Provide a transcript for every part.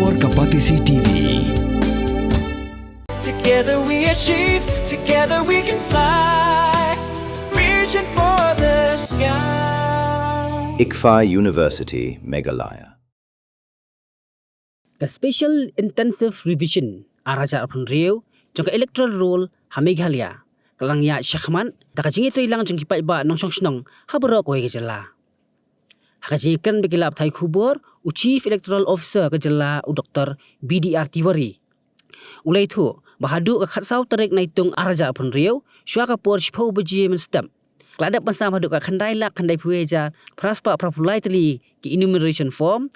और Kapatisi TV. Together we achieve, together we can fly, reaching for the sky. ICFA University, Meghalaya. The Special Intensive Revision araja apun riu jangka electoral roll ha Meghalaya kalang ya syakman takajingi trilang jangki ba nongsong snong habro ko gejala hakajingi kan begilap thai khubor u Chief Electoral Officer gejala u Dr. BDR Tiwari ulai thu bahadu ka khatsau tarik naitung araja apun riu syaka por shpau beji menstam kladap pasam hadu ka khandai lak khandai pueja praspa prapulai tali ki enumeration form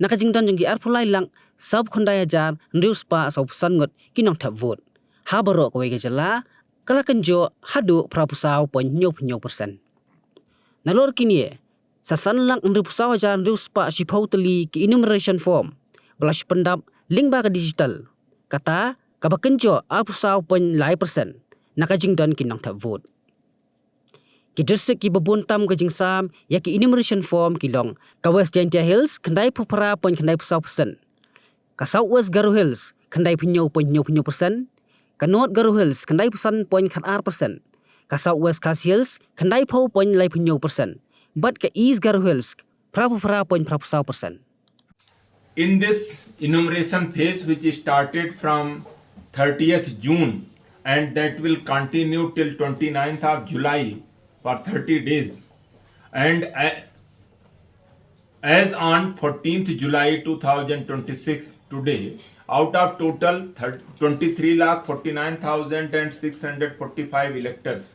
nakajington jangki arpulai lang sab khondai hajar rius pa sab sangot kinong thap vote habaro ko gejala kala kanjo hadu prapusau pon nyop persen nalor kini sasan lang ripusau hajar rius pa sipau tali ki enumeration form belas pendap link ba ka digital kata kabakenjo arpusau pon lai persen nakajington kinong thap vote ki district ki babuntam kajing sam ya ki enumeration form kilong ka West Jaintia Hills kandai pupara pon kandai pusau persen ka South West Garo Hills kandai penyo persen ka North Garo Hills kandai pusan pon khatar persen ka South West Khas Hills kandai pau pon lai penyo persen but ka East Garo Hills prapupara pon prapusau persen. In this enumeration phase which started from 30th June and that will continue till 29th of July for 30 days and as on 14th July 2026 today out of total 23,49,645 electors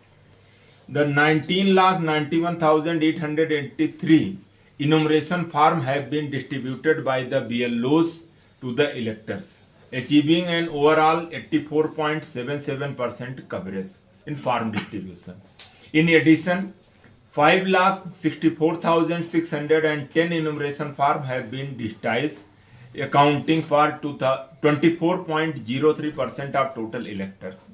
the 19,91,883 enumeration form have been distributed by the BLOs to the electors achieving an overall 84.77% coverage in form distribution. In addition, 5,64,610 enumeration forms have been digitized, accounting for 24.03% of total electors.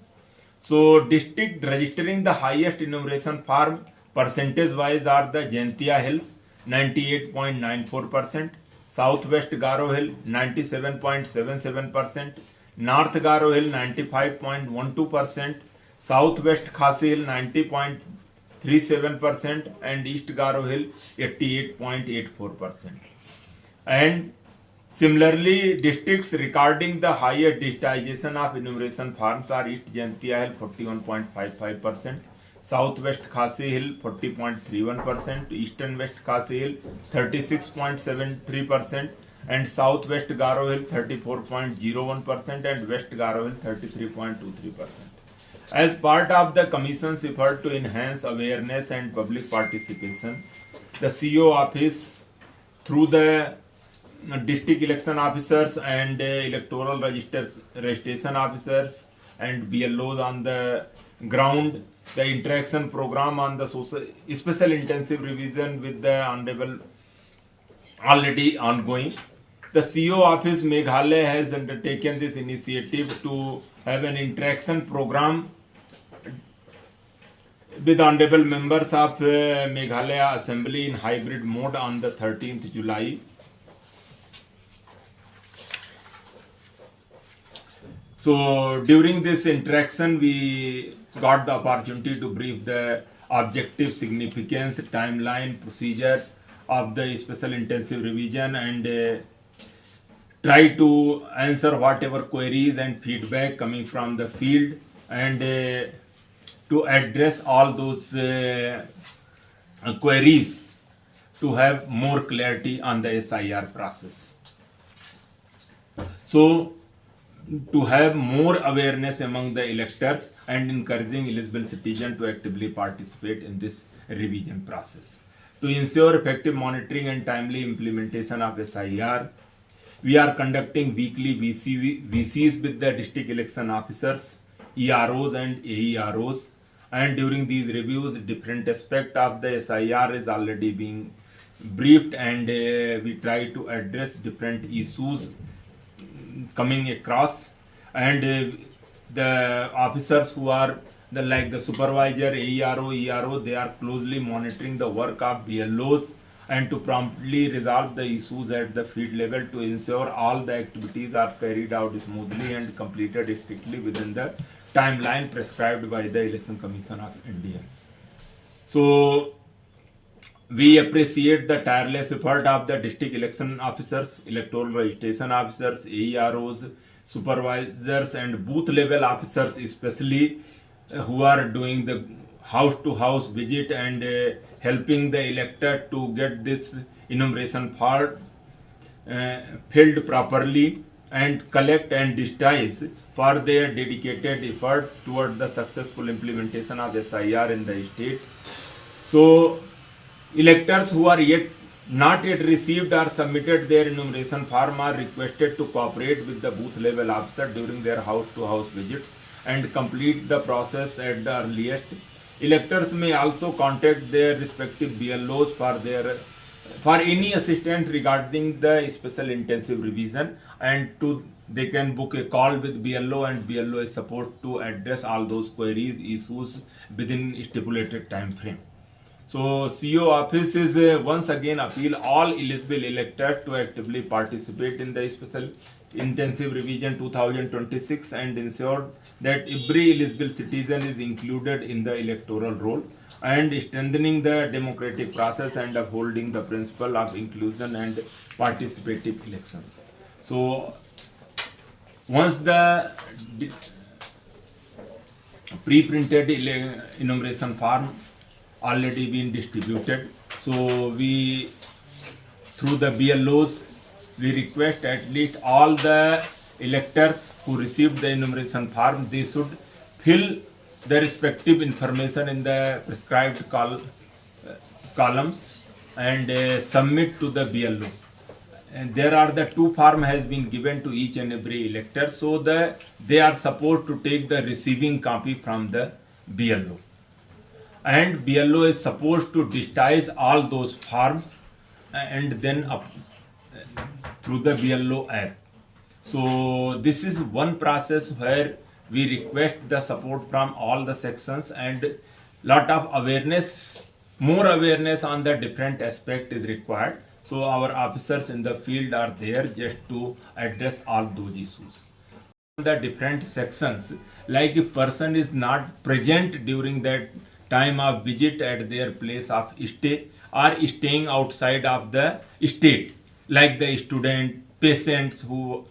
So, district registering the highest enumeration form percentage-wise are the Jaintia Hills, 98.94%, Southwest Garo Hill, 97.77%, North Garo Hill, 95.12%, Southwest Khasi Hill 90.37% and East Garo Hill 88.84%. And similarly, districts recording the highest digitization of enumeration forms are East Jaintia Hill 41.55%, Southwest Khasi Hill 40.31%, Eastern West Khasi Hill 36.73% and Southwest Garo Hill 34.01% and West Garo Hill 33.23%. As part of the Commission's effort to enhance awareness and public participation, the CO office, through the district election officers and electoral registration officers and BLOs on the ground, the interaction program on the special intensive revision with the Honorable already ongoing. The CO office Meghalaya has undertaken this initiative to have an interaction program with honorable members of Meghalaya Assembly in hybrid mode on the 13th July. So during this interaction, we got the opportunity to brief the objective, significance, timeline, procedure of the special intensive revision and try to answer whatever queries and feedback coming from the field and to address all those queries to have more clarity on the SIR process. So, to have more awareness among the electors and encouraging eligible citizens to actively participate in this revision process. To ensure effective monitoring and timely implementation of SIR, we are conducting weekly VCs with the district election officers, EROs and AEROs, and during these reviews, different aspect of the SIR is already being briefed and we try to address different issues coming across, and the officers who are like the supervisor, AERO, ERO, they are closely monitoring the work of BLOs and to promptly resolve the issues at the field level to ensure all the activities are carried out smoothly and completed strictly within the timeline prescribed by the Election Commission of India. So, we appreciate the tireless effort of the district election officers, electoral registration officers, AEROs, supervisors and booth level officers especially who are doing the house to house visit and helping the elector to get this enumeration form filled properly and collect and digitize for their dedicated effort toward the successful implementation of SIR in the state. So, electors who are not yet received or submitted their enumeration form are requested to cooperate with the booth level officer during their house to house visits and complete the process at the earliest. Electors may also contact their respective BLOs for any assistance regarding the special intensive revision, and they can book a call with BLO, and BLO is supposed to address all those queries, issues within stipulated time frame. So CO office is once again appeal all eligible electors to actively participate in the special intensive revision 2026 and ensure that every eligible citizen is included in the electoral roll, and strengthening the democratic process and upholding the principle of inclusion and participative elections. So once the pre-printed enumeration form already been distributed, so we through the BLOs we request at least all the electors who received the enumeration form, they should fill the respective information in the prescribed columns and submit to the BLO. And there are the two form has been given to each and every elector, so they are supposed to take the receiving copy from the BLO. And BLO is supposed to digitize all those forms and then through the BLO app. So this is one process where we request the support from all the sections, and lot of awareness, more awareness on the different aspect is required. So our officers in the field are there just to address all those issues. The different sections, like if person is not present during that time of visit at their place of stay or staying outside of the state, like the student, patients who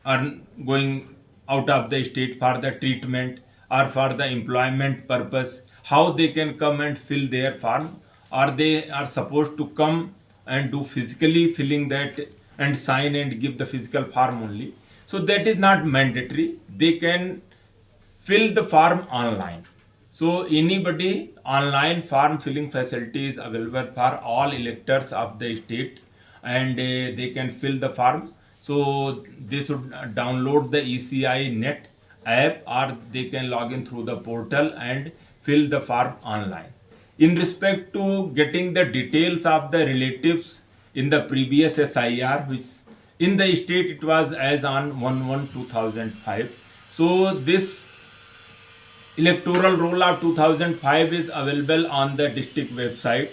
are going out of the state for the treatment or for the employment purpose, how they can come and fill their form, or they are supposed to come and do physically filling that and sign and give the physical form only. So that is not mandatory. They can fill the form online. So anybody, online form filling facility is available for all electors of the state, and they can fill the form. So they should download the ECI Net app, or they can log in through the portal and fill the form online. In respect to getting the details of the relatives in the previous SIR, which in the state it was as on 1/1/2005. So this electoral roll of 2005 is available on the district website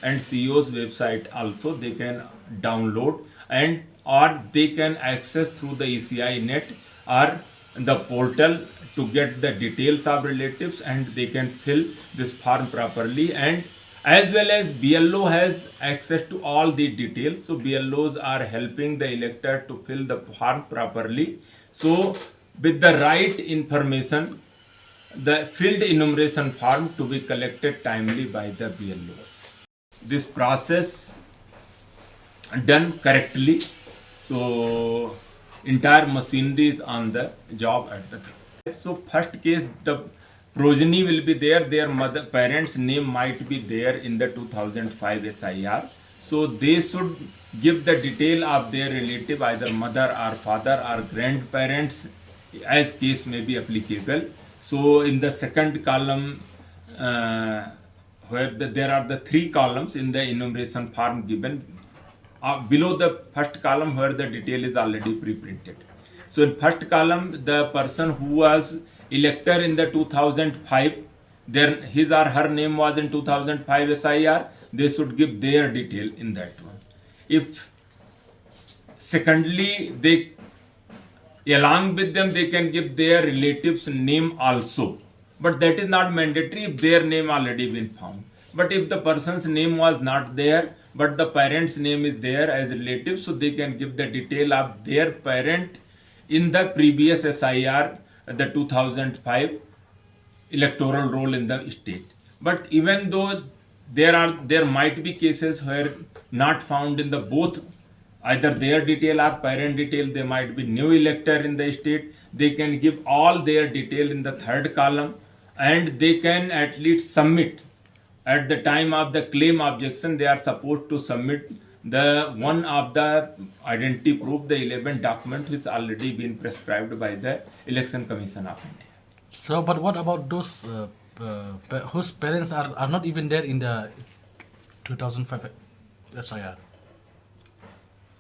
and CO's website also. They can download and or they can access through the ECI Net or the portal to get the details of relatives, and they can fill this form properly. And as well as BLO has access to all the details, so BLOs are helping the elector to fill the form properly. So with the right information, the filled enumeration form to be collected timely by the BLOs. This process done correctly, so entire machinery is on the job at the time. So first case, the progeny will be there, their parents' name might be there in the 2005 SIR. So they should give the detail of their relative, either mother or father or grandparents, as case may be applicable. So in the second column, where there are the three columns in the enumeration form given, below the first column where the detail is already pre-printed. So in first column, the person who was elector in the 2005, his or her name was in 2005 SIR, they should give their detail in that one. If secondly, they along with them they can give their relatives name also, but that is not mandatory if their name already been found. But if the person's name was not there but the parent's name is there as relative, so they can give the detail of their parent in the previous SIR, the 2005 electoral roll in the state. But even though there might be cases where not found in the both either their detail or parent detail, they might be new elector in the state, they can give all their detail in the third column, and they can at least submit at the time of the claim objection. They are supposed to submit the one of the identity proof, the 11 document which already been prescribed by the Election Commission of India. So, but what about those whose parents are not even there in the 2005 SIR?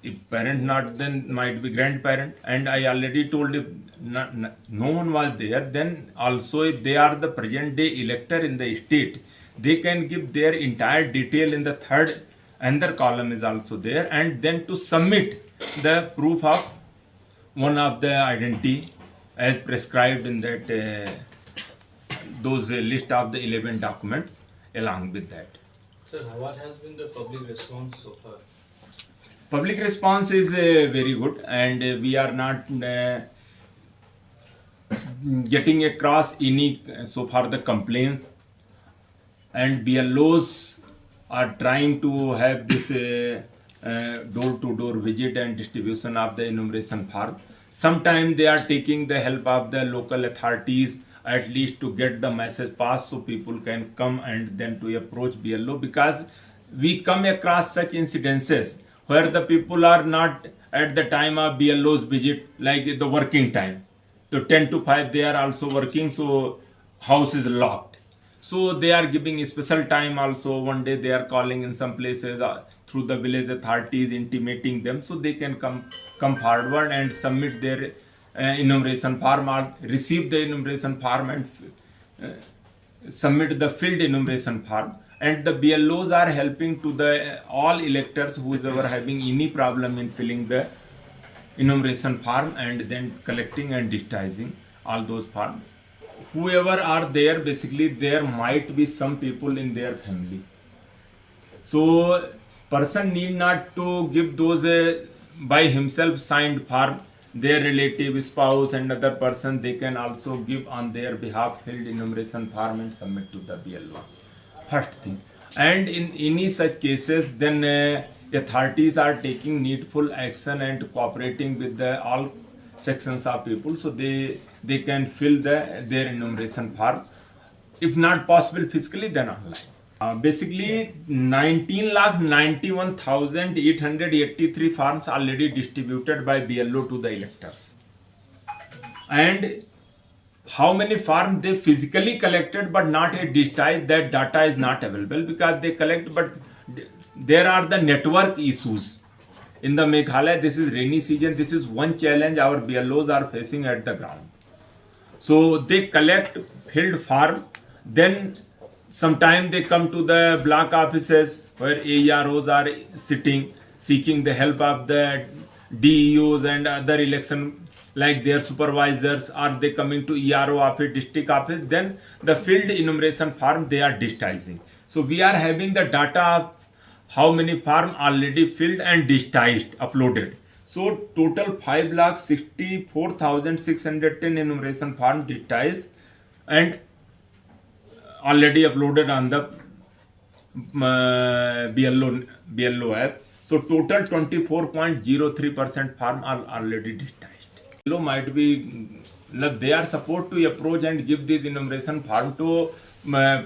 If parent not, then might be grandparent. And I already told if no one was there, then also if they are the present day elector in the state, they can give their entire detail in the third, another column is also there, and then to submit the proof of one of the identity as prescribed in that those list of the 11 documents along with that. Sir, what has been the public response so far? Public response is very good, and we are not getting across any so far the complaints, and BLOs are trying to have this door-to-door visit and distribution of the enumeration form. Sometimes they are taking the help of the local authorities at least to get the message passed so people can come and then to approach BLO, because we come across such incidences where the people are not at the time of BLO's visit, like the working time. So 10 to 5 they are also working, so house is locked. So they are giving a special time also. One day they are calling in some places through the village authorities, intimating them so they can come forward and submit their enumeration form or receive the enumeration form and submit the filled enumeration form. And the BLOs are helping to the all electors who are having any problem in filling the enumeration form and then collecting and digitizing all those forms. Whoever are there, basically there might be some people in their family. So person need not to give those by himself signed form. Their relative, spouse and other person, they can also give on their behalf filled enumeration form and submit to the BLO. First thing. And in any such cases, then authorities are taking needful action and cooperating with the all sections of people, so they can fill their enumeration form. If not possible physically, then online. Basically 19,91,883 forms already distributed by BLO to the electors. And how many forms they physically collected but not yet digitized, that data is not available, because they collect but there are the network issues. In the Meghalaya, this is rainy season, this is one challenge our BLOs are facing at the ground. So they collect filled form, then sometime they come to the block offices where AEROs are sitting, seeking the help of the DEOs and other election like their supervisors, or they coming to ERO office, district office, then the filled enumeration form they are digitizing. So we are having the data of how many form already filled and digitized, uploaded. So total 5,64,610 enumeration form digitized and already uploaded on the BLO app. So total 24.03% form are already digitized. BLO might be, they are supposed to approach and give this enumeration form to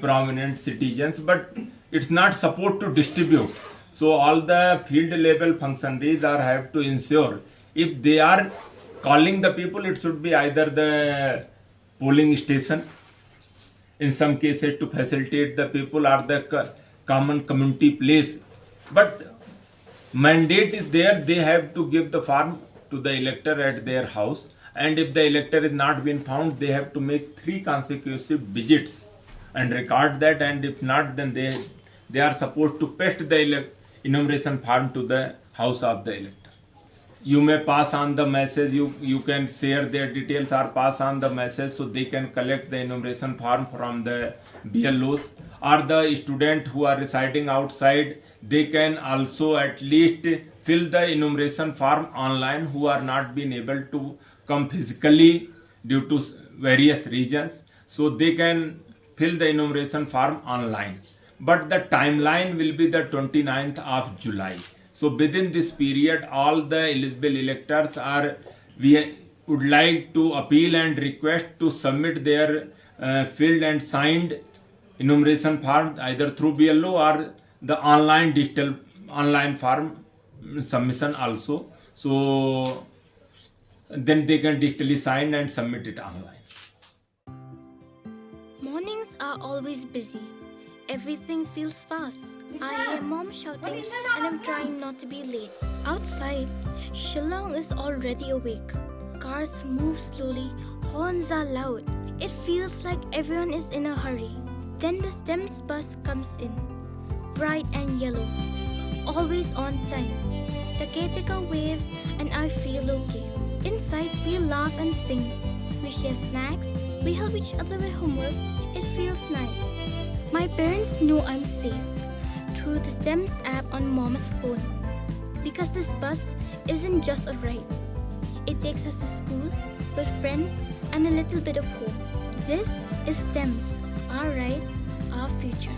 prominent citizens, but it's not supposed to distribute. So all the field level functionaries have to ensure if they are calling the people, it should be either the polling station, in some cases to facilitate the people, or the common community place. But mandate is there, they have to give the form to the elector at their house, and if the elector is not been found, they have to make 3 consecutive visits and record that, and if not, then they are supposed to paste the enumeration form to the house of the elector. You may pass on the message, you can share their details or pass on the message so they can collect the enumeration form from the BLOs, or the student who are residing outside, they can also at least fill the enumeration form online who are not been able to come physically due to various reasons, so they can fill the enumeration form online. But the timeline will be the 29th of July. So within this period, all the eligible electors we would like to appeal and request to submit their filled and signed enumeration form either through BLO or the online form submission also. So then they can digitally sign and submit it online. Mornings are always busy. Everything feels fast. I hear mom shouting and I'm trying not to be late. Outside, Shillong is already awake. Cars move slowly, horns are loud. It feels like everyone is in a hurry. Then the STEMS bus comes in, bright and yellow, always on time. The caretaker waves and I feel okay. Inside, we laugh and sing. We share snacks, we help each other with homework. It feels nice. My parents know I'm safe through the STEMS app on mom's phone. Because this bus isn't just a ride. It takes us to school, with friends, and a little bit of home. This is STEMS, our ride, our future.